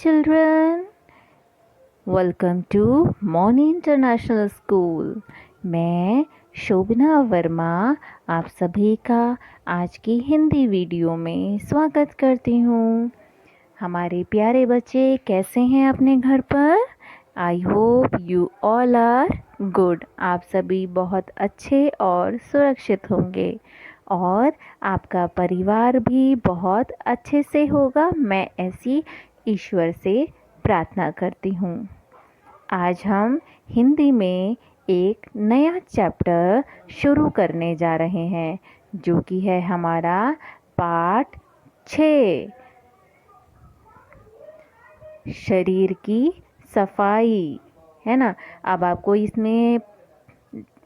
children, welcome to Mouni international school. मैं शोभना वर्मा आप सभी का आज की हिंदी वीडियो में स्वागत करती हूँ। हमारे प्यारे बच्चे कैसे हैं अपने घर पर? I hope you all are good. आप सभी बहुत अच्छे और सुरक्षित होंगे और आपका परिवार भी बहुत अच्छे से होगा। मैं ऐसी ईश्वर से प्रार्थना करती हूँ। आज हम हिंदी में एक नया चैप्टर शुरू करने जा रहे हैं जो कि है हमारा पाठ 6, शरीर की सफाई, है ना। अब आपको इसमें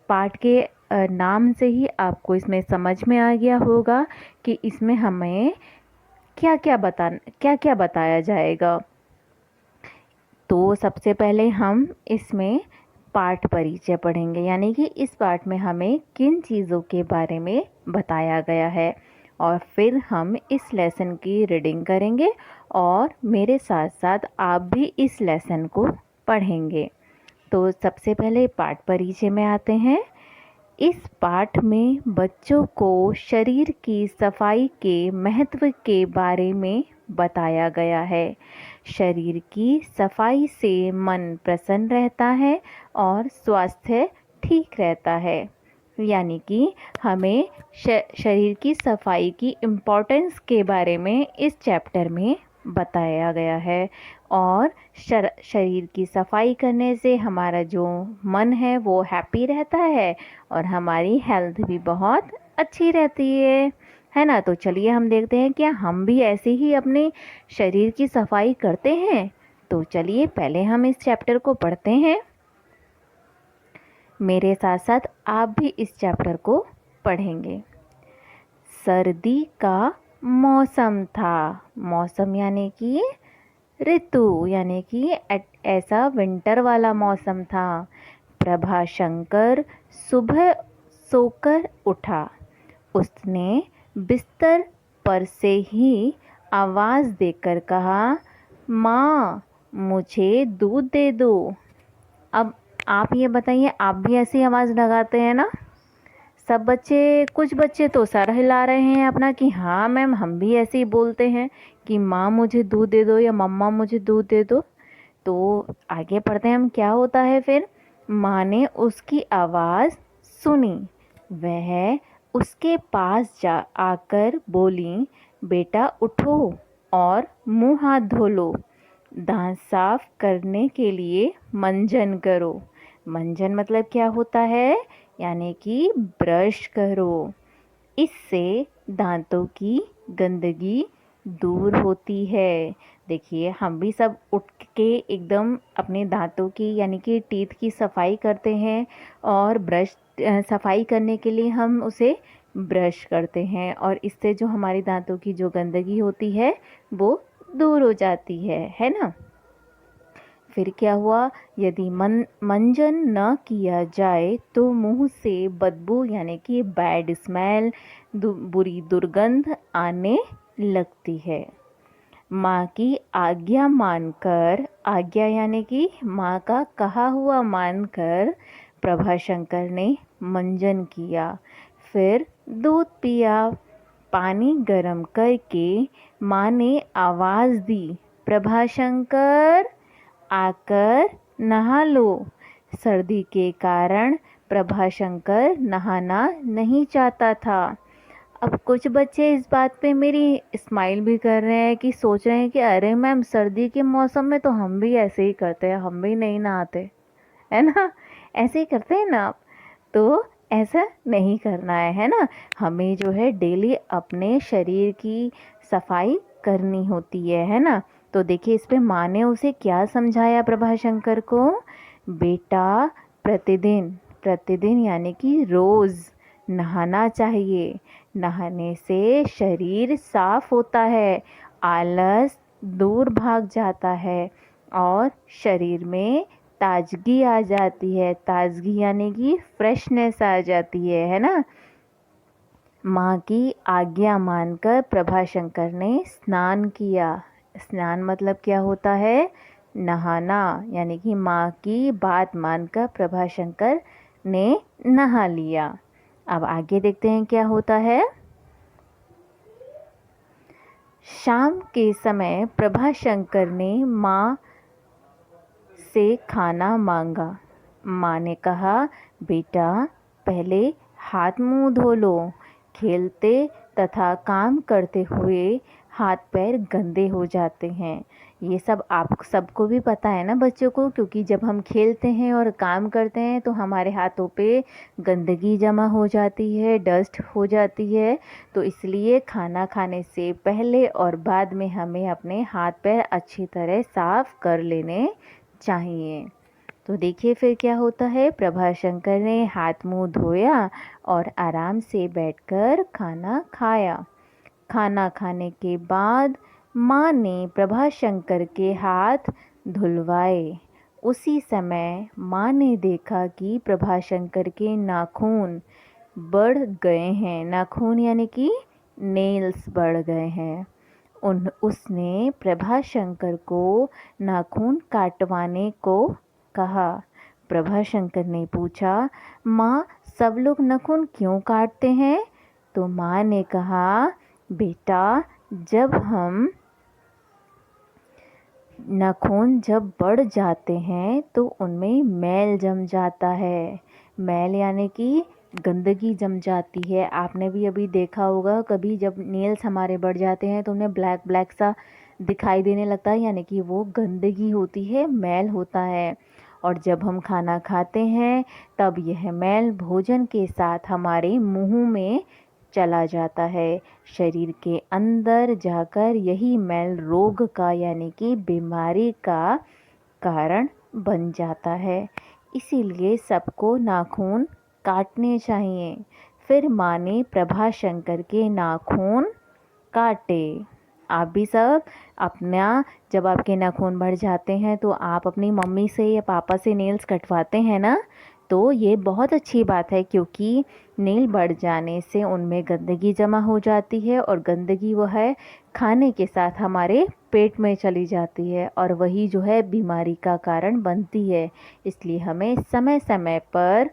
पाठ के नाम से ही आपको इसमें समझ में आ गया होगा कि इसमें हमें क्या क्या बताया जाएगा। तो सबसे पहले हम इसमें पाठ परिचय पढ़ेंगे, यानी कि इस पाठ में हमें किन चीज़ों के बारे में बताया गया है, और फिर हम इस लेसन की रीडिंग करेंगे और मेरे साथ साथ आप भी इस लेसन को पढ़ेंगे। तो सबसे पहले पाठ परिचय में आते हैं। इस पाठ में बच्चों को शरीर की सफाई के महत्व के बारे में बताया गया है। शरीर की सफाई से मन प्रसन्न रहता है और स्वास्थ्य ठीक रहता है। यानी कि हमें शरीर की सफाई की इम्पोर्टेंस के बारे में इस चैप्टर में बताया गया है। और शरीर की सफाई करने से हमारा जो मन है वो हैप्पी रहता है और हमारी हेल्थ भी बहुत अच्छी रहती है ना। तो चलिए हम देखते हैं क्या हम भी ऐसे ही अपने शरीर की सफाई करते हैं। तो चलिए पहले हम इस चैप्टर को पढ़ते हैं। मेरे साथ साथ आप भी इस चैप्टर को पढ़ेंगे। सर्दी का मौसम था। मौसम यानी कि ऋतु, यानी कि ऐसा विंटर वाला मौसम था। प्रभाशंकर सुबह सोकर उठा। उसने बिस्तर पर से ही आवाज़ देकर कहा, माँ मुझे दूध दे दो। अब आप ये बताइए, आप भी ऐसी आवाज़ लगाते हैं ना? सब बच्चे, कुछ बच्चे तो सर हिला रहे हैं अपना कि हाँ मैम हम भी ऐसे ही बोलते हैं कि माँ मुझे दूध दे दो या मम्मा मुझे दूध दे दो। तो आगे पढ़ते हैं हम, क्या होता है फिर। माँ ने उसकी आवाज़ सुनी। वह उसके पास जा आकर बोली, बेटा उठो और मुंह हाथ धो लो। दांत साफ करने के लिए मंजन करो। मंजन मतलब क्या होता है, यानी कि ब्रश करो। इससे दांतों की गंदगी दूर होती है। देखिए हम भी सब उठ के एकदम अपने दांतों की यानी कि टीथ की सफाई करते हैं और ब्रश सफाई करने के लिए हम उसे ब्रश करते हैं और इससे जो हमारी दांतों की जो गंदगी होती है वो दूर हो जाती है ना। फिर क्या हुआ, यदि मंजन न किया जाए तो मुंह से बदबू यानी कि बैड स्मेल, बुरी दुर्गंध आने लगती है। माँ की आज्ञा मानकर, आज्ञा यानी कि माँ का कहा हुआ मानकर प्रभाशंकर ने मंजन किया। फिर दूध पिया। पानी गर्म करके माँ ने आवाज़ दी, प्रभाशंकर आकर नहा लो। सर्दी के कारण प्रभाशंकर नहाना नहीं चाहता था। अब कुछ बच्चे इस बात पे मेरी स्माइल भी कर रहे हैं कि सोच रहे हैं कि अरे मैम सर्दी के मौसम में तो हम भी ऐसे ही करते हैं, हम भी नहीं नहाते, है ना। ऐसे ही करते हैं ना आप। तो ऐसा नहीं करना है ना। हमें जो है डेली अपने शरीर की सफाई करनी होती है ना। तो देखिए इस पे माँ ने उसे क्या समझाया प्रभाशंकर को, बेटा प्रतिदिन, प्रतिदिन यानी कि रोज़ नहाना चाहिए। नहाने से शरीर साफ होता है, आलस दूर भाग जाता है और शरीर में ताजगी आ जाती है। ताजगी यानी कि फ्रेशनेस आ जाती है ना। माँ की आज्ञा मानकर प्रभाशंकर ने स्नान किया। स्नान मतलब क्या होता है? नहाना, यानी कि माँ की बात मानकर प्रभाशंकर ने नहा लिया। अब आगे देखते हैं क्या होता है। शाम के समय प्रभाशंकर ने माँ से खाना मांगा। माँ ने कहा, बेटा पहले हाथ मुंह धो लो। खेलते तथा काम करते हुए हाथ पैर गंदे हो जाते हैं। ये सब आप सबको भी पता है ना बच्चों को, क्योंकि जब हम खेलते हैं और काम करते हैं तो हमारे हाथों पे गंदगी जमा हो जाती है, डस्ट हो जाती है। तो इसलिए खाना खाने से पहले और बाद में हमें अपने हाथ पैर अच्छी तरह साफ कर लेने चाहिए। तो देखिए फिर क्या होता है। प्रभाशंकर ने हाथ मुंह धोया और आराम से बैठकर खाना खाया। खाना खाने के बाद माँ ने प्रभाशंकर के हाथ धुलवाए। उसी समय माँ ने देखा कि प्रभाशंकर के नाखून बढ़ गए हैं। नाखून यानी कि नेल्स बढ़ गए हैं। उसने प्रभाशंकर को नाखून काटवाने को कहा। प्रभाशंकर ने पूछा, माँ सब लोग नाखून क्यों काटते हैं? तो माँ ने कहा, बेटा जब नाखून जब बढ़ जाते हैं तो उनमें मैल जम जाता है। मैल यानी कि गंदगी जम जाती है। आपने भी अभी देखा होगा, कभी जब नेल्स हमारे बढ़ जाते हैं तो उन्हें ब्लैक ब्लैक सा दिखाई देने लगता है, यानी कि वो गंदगी होती है, मैल होता है। और जब हम खाना खाते हैं तब यह मैल भोजन के साथ हमारे मुंह में चला जाता है। शरीर के अंदर जाकर यही मैल रोग का यानी कि बीमारी का कारण बन जाता है। इसीलिए सबको नाखून काटने चाहिए। फिर माँ ने प्रभाशंकर के नाखून काटे। आप भी सब अपना, जब आपके नाखून बढ़ जाते हैं तो आप अपनी मम्मी से या पापा से नेल्स कटवाते हैं ना। तो ये बहुत अच्छी बात है, क्योंकि नेल बढ़ जाने से उनमें गंदगी जमा हो जाती है और गंदगी वो है खाने के साथ हमारे पेट में चली जाती है और वही जो है बीमारी का कारण बनती है। इसलिए हमें समय समय पर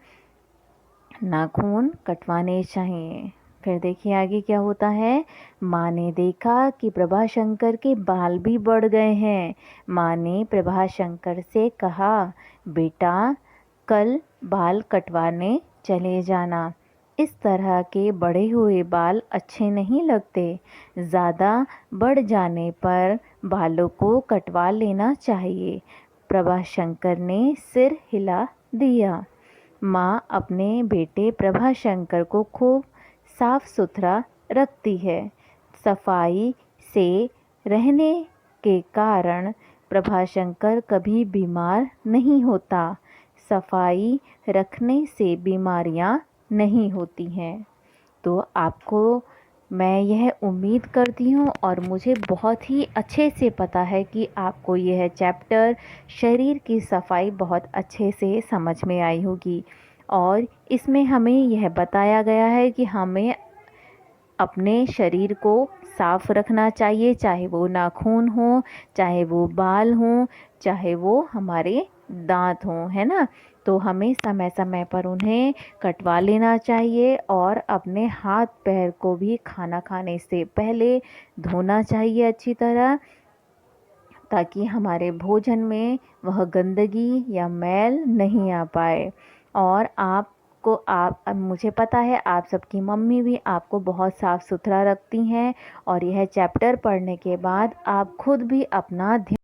नाखून कटवाने चाहिए। फिर देखिए आगे क्या होता है। माँ ने देखा कि प्रभाशंकर के बाल भी बढ़ गए हैं। माँ ने प्रभाशंकर से कहा, बेटा कल बाल कटवाने चले जाना। इस तरह के बढ़े हुए बाल अच्छे नहीं लगते। ज़्यादा बढ़ जाने पर बालों को कटवा लेना चाहिए। प्रभाशंकर ने सिर हिला दिया। माँ अपने बेटे प्रभाशंकर को खूब साफ सुथरा रखती है। सफाई से रहने के कारण प्रभाशंकर कभी बीमार नहीं होता। सफाई रखने से बीमारियां नहीं होती हैं। तो आपको मैं यह उम्मीद करती हूँ और मुझे बहुत ही अच्छे से पता है कि आपको यह चैप्टर शरीर की सफाई बहुत अच्छे से समझ में आई होगी। और इसमें हमें यह बताया गया है कि हमें अपने शरीर को साफ रखना चाहिए, चाहे वो नाखून हो, चाहे वो बाल हो, चाहे वो हमारे दांत हों, है ना। तो हमें समय समय पर उन्हें कटवा लेना चाहिए और अपने हाथ पैर को भी खाना खाने से पहले धोना चाहिए अच्छी तरह, ताकि हमारे भोजन में वह गंदगी या मैल नहीं आ पाए। और आप मुझे पता है आप सबकी मम्मी भी आपको बहुत साफ़ सुथरा रखती हैं और यह चैप्टर पढ़ने के बाद आप खुद भी अपना ध्यान